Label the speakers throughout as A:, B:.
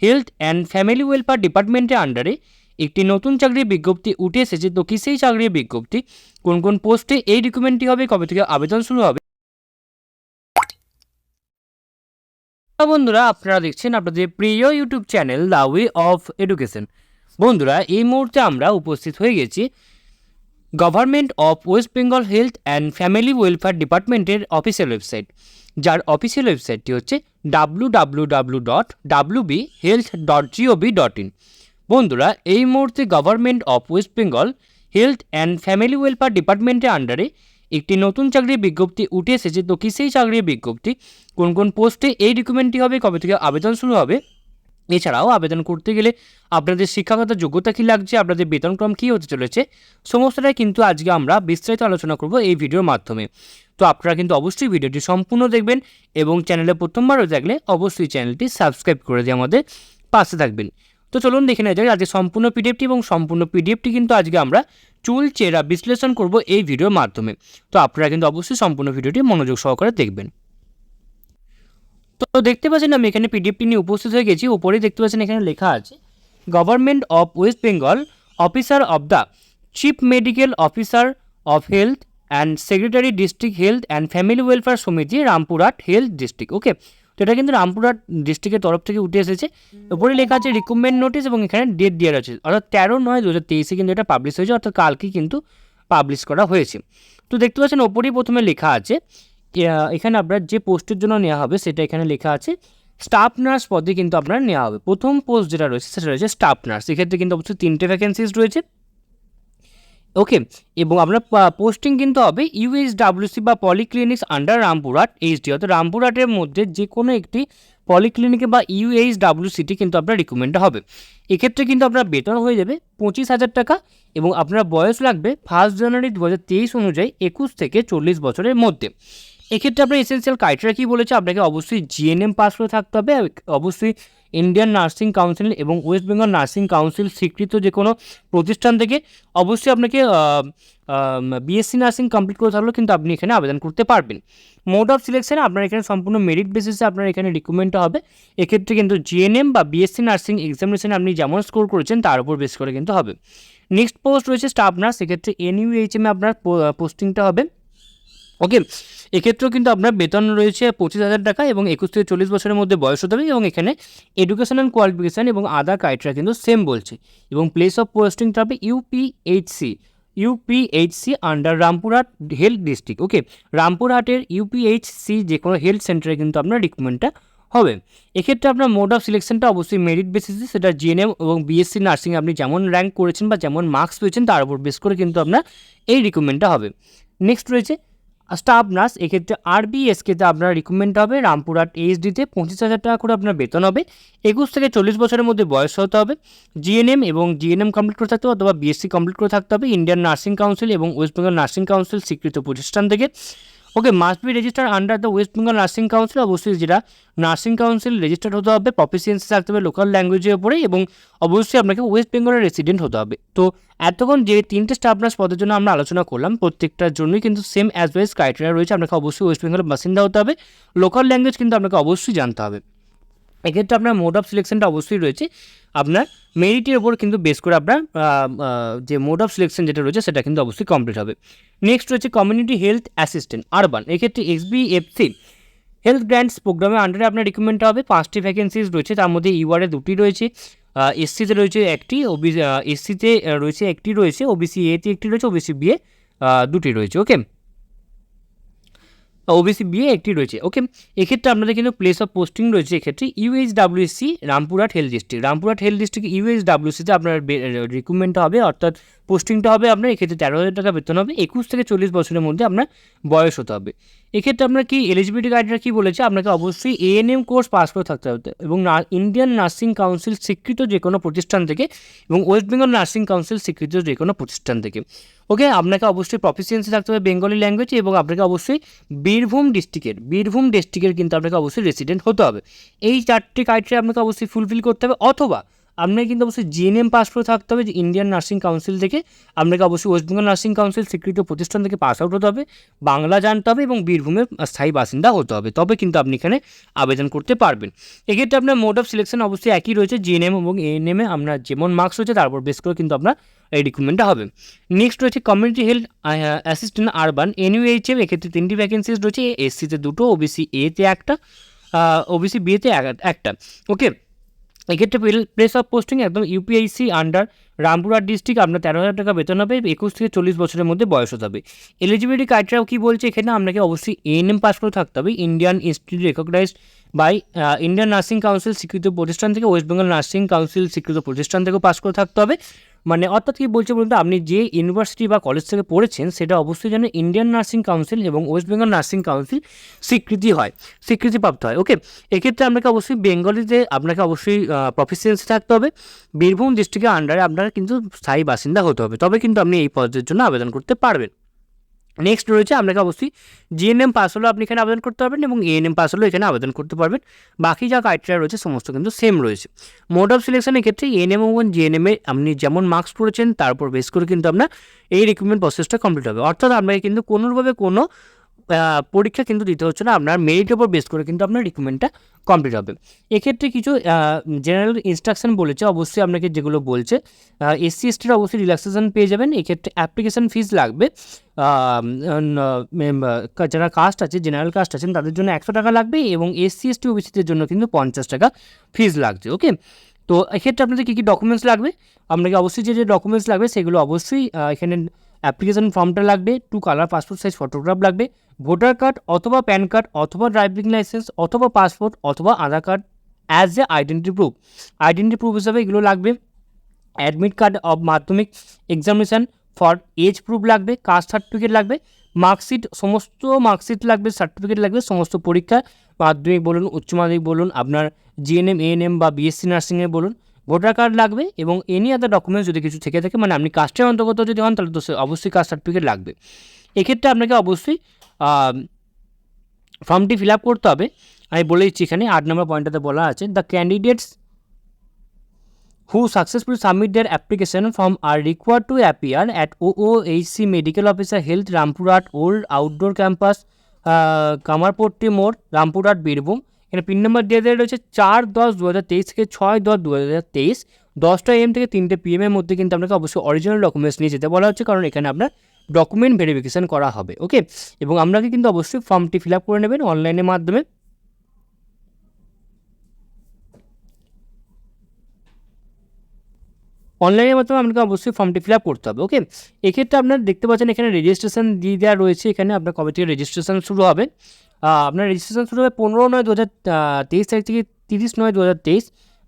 A: Health and family welfare ডিপার্টমেন্টের আন্ডারে একটি নতুন চাকরির বিজ্ঞপ্তি উঠে এসেছে। তো কি সেই চাকরির বিজ্ঞপ্তি, কোন কোন পোস্টে এই রিক্রুটমেন্টটি হবে, কবে থেকে আবেদন শুরু হবে। বন্ধুরা, আপনারা দেখছেন আপনাদের প্রিয় YouTube channel the way of education. বন্ধুরা, এই মুহূর্তে আমরা উপস্থিত হয়ে গেছি government of West Bengal health and family welfare ডিপার্টমেন্টের অফিসিয়াল ওয়েবসাইট, যার অফিসিয়াল ওয়েবসাইটটি হচ্ছে www.wbhealth.gov.in। বন্ধুরা, এই মুহূর্তে government of West Bengal health and family welfare ডিপার্টমেন্টের আন্ডারে একটি নতুন চাকরির বিজ্ঞপ্তি উঠে এসেছে। তো কি সেই চাকরির বিজ্ঞপ্তি, কোন কোন পোস্টে এই রিক্রুটমেন্টটি হবে, কবে থেকে আবেদন শুরু হবে, এছাড়াও আবেদন করতে গেলে আপনাদের শিক্ষাগত যোগ্যতা কী লাগছে, আপনাদের বেতনক্রম কী হতে চলেছে, সমস্তটাই কিন্তু আজকে আমরা বিস্তারিত আলোচনা করব এই ভিডিওর মাধ্যমে। তো আপনারা কিন্তু অবশ্যই ভিডিওটি সম্পূর্ণ দেখবেন এবং চ্যানেলে প্রথমবার হয়ে থাকলে অবশ্যই চ্যানেলটি সাবস্ক্রাইব করে দিয়ে আমাদের পাশে থাকবেন। তো চলুন দেখে নেওয়া যাক আজকে সম্পূর্ণ পিডিএফটি, এবং সম্পূর্ণ পিডিএফটি কিন্তু আজকে আমরা চুল চেরা বিশ্লেষণ করব এই ভিডিওর মাধ্যমে। তো আপনারা কিন্তু অবশ্যই সম্পূর্ণ ভিডিওটি মনোযোগ সহকারে দেখবেন। তো দেখতে পাচ্ছেন আমি এখানে পিডিএফটি নিয়ে উপস্থিত হয়ে গেছি। উপরেই দেখতে পাচ্ছেন এখানে লেখা আছে government of West Bengal officer of the chief medical officer of health and secretary district health and family welfare সমিতি রামপুরহাট হেলথ ডিস্ট্রিক্ট। ওকে, তো এটা কিন্তু রামপুরহাট ডিস্ট্রিক্টের তরফ থেকে উঠে এসেছে। উপরে লেখা আছে রিক্রুটমেন্ট নোটিস এবং এখানে ডেট দেওয়া আছে, অর্থাৎ 13/9/2023 কিন্তু এটা পাবলিশ হয়েছে, অর্থাৎ কালকেই কিন্তু পাবলিশ করা হয়েছে। তো দেখতে পাচ্ছেন ওপরেই প্রথমে লেখা আছে এখানে আপনার যে পোস্টের জন্য নেওয়া হবে সেটা এখানে লেখা আছে স্টাফ নার্স পদে কিন্তু আপনার নেওয়া হবে। প্রথম পোস্ট যেটা রয়েছে সেটা রয়েছে স্টাফ নার্স। এক্ষেত্রে কিন্তু অবশ্যই 3টে ভ্যাকেন্সিজ রয়েছে। ওকে, এবং আপনার পোস্টিং কিন্তু হবে ইউএইচডব্লিউসি বা পলিক্লিনিক্স আন্ডার রামপুরহাট এইচডি, অর্থাৎ রামপুরহাটের মধ্যে যে কোনো একটি পলিক্লিনিকে বা ইউএইচডব্লিউসিটি কিন্তু আপনার রিক্রুটমেন্টটা হবে। এক্ষেত্রে কিন্তু আপনার বেতন হয়ে যাবে 25,000 টাকা এবং আপনার বয়স লাগবে 1 জানুয়ারি 2023 অনুযায়ী 21 থেকে 40 বছরের মধ্যে। এক্ষেত্রে আপনার এসেন্সিয়াল ক্রাইটেরিয়া কী বলেছে, আপনাকে অবশ্যই জিএনএম পাস করে থাকতে হবে, অবশ্যই ইন্ডিয়ান নার্সিং কাউন্সিল এবং ওয়েস্ট বেঙ্গল নার্সিং কাউন্সিল স্বীকৃত যে কোনো প্রতিষ্ঠান থেকে অবশ্যই আপনাকে বিএসসি নার্সিং কমপ্লিট করে থাকলেও কিন্তু আপনি এখানে আবেদন করতে পারবেন। মোড অফ সিলেকশন আপনার এখানে সম্পূর্ণ মেরিট বেসিসে আপনার এখানে রিক্রুটমেন্টটা হবে। এক্ষেত্রে কিন্তু জিএনএম বা বিএসসি নার্সিং এক্সামিনেশনে আপনি যেমন স্কোর করেছেন তার উপর বেস করে কিন্তু হবে। নেক্সট পোস্ট রয়েছে স্টাফ নার্স, সেক্ষেত্রে এনইউএইচএমে আপনার পোস্টিংটা হবে। ওকে, এক্ষেত্রেও কিন্তু আপনার বেতন রয়েছে 25,000 টাকা এবং 21 থেকে 40 বছরের মধ্যে বয়স হতে হবে, এবং এখানে এডুকেশন অ্যান্ড কোয়ালিফিকেশান এবং আদার ক্রাইটেরিয়া কিন্তু সেম বলছে, এবং প্লেস অফ পোস্টিংটা হবে ইউপিএইচসি আন্ডার রামপুরহাট হেলথ ডিস্ট্রিক্ট। ওকে, রামপুরহাটের ইউপিএইচসি যে কোনো হেলথ সেন্টারে কিন্তু আপনার রিক্রুটমেন্টটা হবে। এক্ষেত্রে আপনার মোড অফ সিলেকশনটা অবশ্যই মেরিট বেসিসে, সেটা জিএনএম এবং বিএসসি নার্সিং আপনি যেমন র্যাঙ্ক করেছেন বা যেমন মার্কস পেয়েছেন তার উপর বেস করে কিন্তু আপনার এই রিক্রুটমেন্টটা হবে। নেক্সট রয়েছে স্টাফ নার্স, এক্ষেত্রে আরবিএসকেতে আপনার রিক্রুটমেন্ট হবে। রামপুরহাট এইচডিতে 25,000 টাকা করে আপনার বেতন হবে। 21 থেকে 40 বছরের মধ্যে বয়স হতে হবে। জিএনএম এবং জিএনএম কমপ্লিট করে থাকতে হবে অথবা বিএসসি কমপ্লিট করে থাকতে হবে ইন্ডিয়ান নার্সিং কাউন্সিল এবং ওয়েস্ট বেঙ্গল নার্সিং কাউন্সিল স্বীকৃত প্রতিষ্ঠান থেকে। Okay, must be register under the West Bengal nursing council, অবশ্যই যেটা নার্সিং কাউন্সিল রেজিস্টার্ড হতে হবে, প্রফিসিয়েন্সি থাকতে হবে লোকাল ল্যাঙ্গুয়েজের উপরে, এবং অবশ্যই আপনাকে ওয়েস্ট বেঙ্গলের রেসিডেন্ট হতে হবে। তো এতক্ষণ যে 3টে স্টাফ নার্স পদের জন্য আমরা আলোচনা করলাম, প্রত্যেকটার জন্যই কিন্তু সেম অ্যাজ ওয়েজ ক্রাইটেরিয়া রয়েছে। আপনাকে অবশ্যই ওয়েস্ট বেঙ্গলের বাসিন্দা হতে হবে, লোকাল ল্যাঙ্গুয়েজ কিন্তু আপনাকে অবশ্যই জানতে হবে। এক্ষেত্রে আপনার মোড অফ সিলেকশনটা অবশ্যই রয়েছে আপনার মেরিটের ওপর কিন্তু বেস করে আপনার যে মোড অফ সিলেকশন যেটা রয়েছে সেটা কিন্তু অবশ্যই কমপ্লিট হবে। নেক্সট রয়েছে কমিউনিটি হেলথ অ্যাসিস্ট্যান্ট আরবান, এক্ষেত্রে এক্সবিএফসি হেলথ গ্র্যান্টস প্রোগ্রামের আন্ডারে আপনার রিক্রুটমেন্টটা হবে। 5টি ভ্যাকেন্সিজ রয়েছে, তার মধ্যে ইউআরে 2টি রয়েছে, এসসিতে রয়েছে একটি, এসসিতে রয়েছে একটি রয়েছে, ওবিসি এতে একটি রয়েছে, ওবিসি বিএ 2টি রয়েছে। ওকে, ওবিসি বিএ একটি রয়েছে। ওকে, এক্ষেত্রে আপনাদের কিন্তু প্লেস অফ পোস্টিং রয়েছে এক্ষেত্রে UHWC Rampurhat health district. Rampurhat health district ইউএইচডব্লিউসিতে আপনার রিক্রুটমেন্টটা হবে, অর্থাৎ পোস্টিংটা হবে আপনার। এক্ষেত্রে 13,000 টাকা বেতন হবে। 21 থেকে 40 বছরের মধ্যে আপনার বয়স হতে হবে। এক্ষেত্রে আপনার কি এলিজিবিলিটি ক্রাইটেরিয়া কী বলেছে, আপনাকে অবশ্যই এএনএম কোর্স পাস করে থাকতে হবে এবং ইন্ডিয়ান নার্সিং কাউন্সিল স্বীকৃত যে কোনো প্রতিষ্ঠান থেকে এবং ওয়েস্ট বেঙ্গল নার্সিং কাউন্সিল স্বীকৃত যে কোনো প্রতিষ্ঠান থেকে। ওকে, আপনাকে অবশ্যই প্রফিসিয়েন্সি থাকতে হবে বেঙ্গলি ল্যাঙ্গুয়েজ, এবং আপনাকে অবশ্যই বীরভূম ডিস্ট্রিক্টের কিন্তু আপনাকে অবশ্যই রেসিডেন্ট হতে হবে। এই 4টি ক্রাইটেরিয়া আপনাকে অবশ্যই ফুলফিল করতে হবে, অথবা আপনাকে কিন্তু অবশ্যই জিএনএম পাস করে থাকতে হবে, যে ইন্ডিয়ান নার্সিং কাউন্সিল থেকে। আপনাকে অবশ্যই ওয়েস্ট বেঙ্গল নার্সিং কাউন্সিল স্বীকৃত প্রতিষ্ঠান থেকে পাস আউট হতে হবে, বাংলা জানতে হবে এবং বীরভূমের স্থায়ী বাসিন্দা হতে হবে, তবে কিন্তু আপনি এখানে আবেদন করতে পারবেন। এক্ষেত্রে আপনার মোড অফ সিলেকশন অবশ্যই একই রয়েছে, জিএনএম এবং এএনএমে আপনার যেমন মার্কস রয়েছে তারপর বেস করে কিন্তু আপনার এই রিক্রুটমেন্টটা হবে। নেক্সট রয়েছে community health assistant urban NUHM, এক্ষেত্রে 3টি ভ্যাকেন্সিজ রয়েছে, এসসিতে 2টো, ওবিসি এতে 1টা, ওবিসি বিতে 1টা। ওকে, এক্ষেত্রে প্লেস অফ পোস্টিং একদম ইউপিআইসি আন্ডার রামপুরহাট ডিস্ট্রিক্ট, আপনার 13,000 টাকা বেতন হবে, 21 থেকে 40 বছরের মধ্যে বয়স হতে হবে। এলিজিবিলিটি ক্রাইটেরিয়া কী বলছে এখানে, আপনাকে অবশ্যই এএনএম পাস করে থাকতে হবে, Indian institute recognised by Indian nursing council স্বীকৃত প্রতিষ্ঠান থেকে, ওয়েস্ট বেঙ্গল নার্সিং কাউন্সিল স্বীকৃত প্রতিষ্ঠান থেকেও পাস করে থাকতে হবে। মানে অর্থাৎ কী বলছে বলতে, আপনি যে ইউনিভার্সিটি বা কলেজ থেকে পড়েছেন সেটা অবশ্যই যেন ইন্ডিয়ান নার্সিং কাউন্সিল এবং ওয়েস্ট বেঙ্গল নার্সিং কাউন্সিল স্বীকৃতিপ্রাপ্ত হয়। ওকে, এক্ষেত্রে আপনাকে অবশ্যই বেঙ্গলিতে আপনাকে অবশ্যই প্রফিসিয়েন্সি থাকতে হবে, বীরভূম ডিস্ট্রিক্টের আন্ডারে আপনার কিন্তু স্থায়ী বাসিন্দা হতে হবে, তবে কিন্তু আপনি এই পদের জন্য আবেদন করতে পারবেন। নেক্সট রয়েছে আপনাকে অবশ্যই জিএনএম পাস হলেও আপনি এখানে আবেদন করতে পারবেন এবং এএনএম পাস হলেও এখানে আবেদন করতে পারবেন, বাকি যা ক্রাইটেরিয়া রয়েছে সমস্ত কিন্তু সেম রয়েছে। মোড অফ সিলেকশনের ক্ষেত্রে এএনএম এবং জিএনএমে আপনি যেমন মার্কস করেছেন তার উপর বেস করে কিন্তু আপনার এই রিক্রুটমেন্ট প্রসেসটা কমপ্লিট হবে, অর্থাৎ আপনাকে কিন্তু কোনোভাবে কোনো পরীক্ষা কিন্তু দিতে হচ্ছে না, আপনার মেরিটের উপর বেস করে কিন্তু আপনার রিক্রুটমেন্টটা কমপ্লিট হবে। এক্ষেত্রে কিছু জেনারেল ইনস্ট্রাকশন বলেছে, অবশ্যই আপনাকে যেগুলো বলছে, এসসি এসটির অবশ্যই রিল্যাক্সেশন পেয়ে যাবেন। এক্ষেত্রে অ্যাপ্লিকেশন ফিস লাগবে, যারা কাস্ট আছে জেনারেল কাস্ট আছেন তাদের জন্য 100 টাকা লাগবে এবং এসসি এসটি ওবিসিদের জন্য কিন্তু 50 টাকা ফিস লাগছে। ওকে, তো এক্ষেত্রে আপনাদের কী কী ডকুমেন্টস লাগবে, আপনাকে অবশ্যই যে ডকুমেন্টস লাগবে সেগুলো অবশ্যই এখানে অ্যাপ্লিকেশন ফর্মটা লাগবে, 2 কালার পাসপোর্ট সাইজ ফটোগ্রাফ লাগবে, ভোটার কার্ড অথবা প্যান কার্ড অথবা ড্রাইভিং লাইসেন্স অথবা পাসপোর্ট অথবা Aadhaar card as a identity proof হিসাবে এগুলো লাগবে, admit card of Madhyamik examination for age proof লাগবে, কাস্ট সার্টিফিকেট লাগবে, মার্কশিট, সমস্ত মার্কশিট লাগবে, সার্টিফিকেট লাগবে, সমস্ত পরীক্ষা মাধ্যমিক বলুন, উচ্চ মাধ্যমিক বলুন, আপনার জিএনএম এএনএম বা বিএসসি নার্সিংয়ে বলুন, ভোটার কার্ড লাগবে এবং এনি আদার ডকুমেন্টস যদি কিছু থেকে থাকে, মানে আপনি কাস্টের অন্তর্গত যদি হন তাহলে তো অবশ্যই কাস্ট সার্টিফিকেট লাগবে। এক্ষেত্রে আপনাকে অবশ্যই ফর্মটি ফিল আপ করতে হবে। আমি বলে দিচ্ছি এখানে 8 নম্বর পয়েন্টটাতে বলা আছে, the candidates who successfully submit their application form are required to appear at OOHC Medical Officer Health Rampurat Old Outdoor Campus Kamarpatti মোড় রামপুরহাট বীরভূম। এখানে পিন নাম্বার দিয়ে দেওয়া রয়েছে 4/10/2023 থেকে 6/10/2023 10টা AM থেকে 3টে PM এর মধ্যে কিন্তু আপনাকে অবশ্যই অরিজিনাল ডকুমেন্টস নিয়ে যেতে বলা হচ্ছে, কারণ এখানে আপনার ডকুমেন্ট ভেরিফিকেশান করা হবে। ওকে, এবং আপনাকে কিন্তু অবশ্যই ফর্মটি ফিল আপ করে নেবেন অনলাইনের মাধ্যমে। অনলাইনের মাধ্যমে আপনাকে অবশ্যই ফর্মটি ফিল আপ করতে হবে। ওকে, এক্ষেত্রে আপনার দেখতে পাচ্ছেন এখানে রেজিস্ট্রেশন দিয়ে দেওয়া রয়েছে, এখানে আপনার কবে থেকে রেজিস্ট্রেশন শুরু হবে, আপনার রেজিস্ট্রেশন শুরু হবে 15/9/2023 তারিখ থেকে 30/9/2023,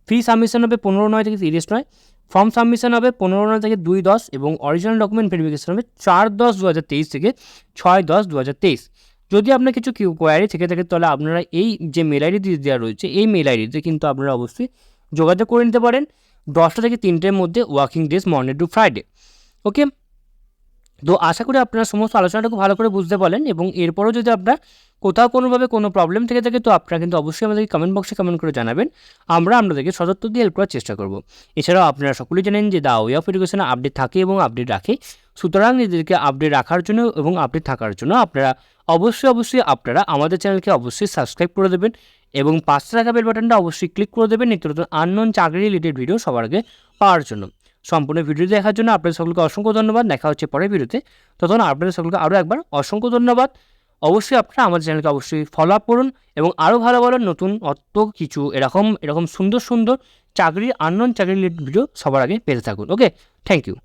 A: ফ্রি সাবমিশন হবে 15/9 থেকে 30/9, ফর্ম সাবমিশন হবে 15/9 থেকে 2/10 এবং অরিজিনাল ডকুমেন্ট ভেরিফিকেশন হবে 4/10/2023 থেকে 6/10/2023। যদি আপনার কিছু কোয়ারি থেকে থাকে তাহলে আপনারা এই যে মেল আইডি দিয়ে দেওয়া রয়েছে এই মেল আইডিতে কিন্তু আপনারা অবশ্যই যোগাযোগ করে নিতে পারেন 10টা থেকে 3টের মধ্যে, working days Monday to Friday. Okay, তো আশা করি আপনারা সমস্ত আলোচনাটা খুব ভালো করে বুঝতে পারলেন এবং এরপরও যদি আপনার কোথাও কোনোভাবে কোনো প্রবলেম থেকে থাকে তো আপনারা কিন্তু অবশ্যই আমাদেরকে কমেন্ট বক্সে কমেন্ট করে জানাবেন, আমরা আপনাদেরকে সদর্থ দিয়ে হেল্প করার চেষ্টা করব। এছাড়াও আপনারা সকলেই জানেন যে দ্য ওয়ে অফ এডুকেশনে আপডেট থাকে এবং আপডেট রাখে, সুতরাং নিজেদেরকে আপডেট রাখার জন্য এবং আপডেট থাকার জন্য আপনারা অবশ্যই আপনারা আমাদের চ্যানেলকে অবশ্যই সাবস্ক্রাইব করে দেবেন এবং পাশে থাকা বেল বাটনটা অবশ্যই ক্লিক করে দেবেন নিত্য নতুন আননোন চাকরি রিলেটেড ভিডিও সবার আগে পাওয়ার জন্য। সম্পূর্ণ ভিডিও দেখার জন্য আপনাদের সকলকে অসংখ্য ধন্যবাদ। দেখা হচ্ছে পরের ভিডিওতে, তখন আপনাদের সকলকে আরও একবার অসংখ্য ধন্যবাদ। অবশ্যই আপনারা আমাদের চ্যানেলকে অবশ্যই ফলো আপ করুন এবং আরও ভালো নতুন কিছু এরকম সুন্দর চাকরির আননোন চাকরি রিলেটেড ভিডিও সবার আগে পেতে থাকুন। ওকে, থ্যাংক ইউ।